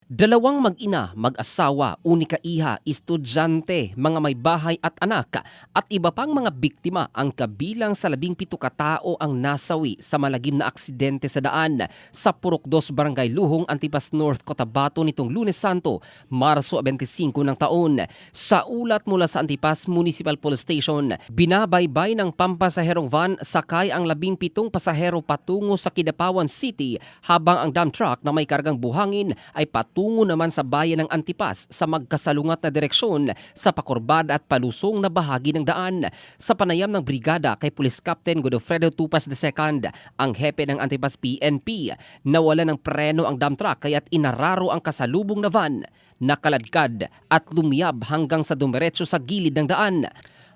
Dalawang mag-ina, mag-asawa, unika iha, estudyante, mga may bahay at anak at iba pang mga biktima ang kabilang sa 17 katao ang nasawi sa malagim na aksidente sa daan sa Purok 2 Barangay Luhong, Antipas North, Cotabato nitong Lunes Santo, Marso 25 ng taon. Sa ulat mula sa Antipas Municipal Police Station, binabaybay ng pampasaherong van sakay ang 17 pasahero patungo sa Kidapawan City habang ang dump truck na may kargang buhangin ay patungo naman sa bayan ng Antipas sa magkasalungat na direksyon sa pakurbada at palusong na bahagi ng daan. Sa panayam ng brigada kay Police Captain Godofredo Tupas II, ang hepe ng Antipas PNP, nawala ng preno ang dump truck kaya't inararo ang kasalubong na van, nakaladkad at lumiyab hanggang sa dumiretso sa gilid ng daan.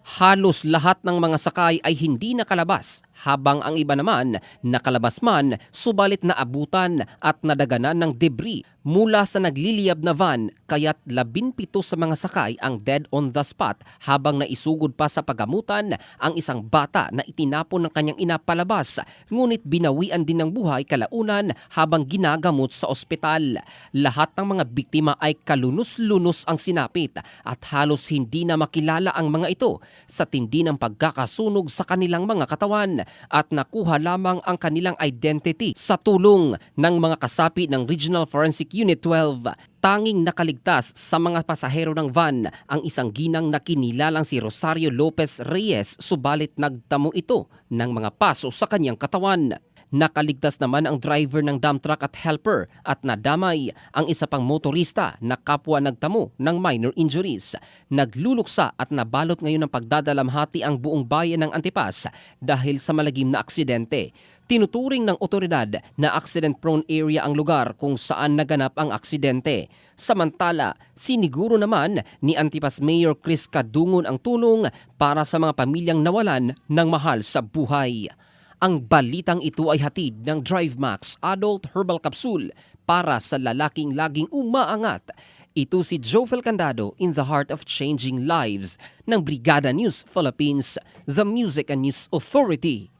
Halos lahat ng mga sakay ay hindi nakalabas habang ang iba naman nakalabas man subalit naabutan at nadaganan ng debris mula sa nagliliyab na van kaya't 17 sa mga sakay ang dead on the spot habang naisugod pa sa pagamutan ang isang bata na itinapon ng kanyang ina palabas ngunit binawian din ng buhay kalaunan habang ginagamot sa ospital. Lahat ng mga biktima ay kalunos-lunos ang sinapit at halos hindi na makilala ang mga ito sa tindi ng pagkakasunog sa kanilang mga katawan at nakuha lamang ang kanilang identity sa tulong ng mga kasapi ng Regional Forensic Unit 12. Tanging nakaligtas sa mga pasahero ng van ang isang ginang na kinilalang si Rosario Lopez Reyes subalit nagtamo ito ng mga paso sa kanyang katawan. Nakaligtas naman ang driver ng dump truck at helper at nadamay ang isa pang motorista na kapwa nagtamo ng minor injuries. Nagluluksa at nabalot ngayon ng pagdadalamhati ang buong bayan ng Antipas dahil sa malagim na aksidente. Tinuturing ng otoridad na accident-prone area ang lugar kung saan naganap ang aksidente. Samantala, siniguro naman ni Antipas Mayor Chris Kadungon ang tulong para sa mga pamilyang nawalan ng mahal sa buhay. Ang balitang ito ay hatid ng DriveMax Adult Herbal Capsule para sa lalaking laging umaangat. Ito si Jofel Candado in the heart of changing lives ng Brigada News Philippines, the Music and News Authority.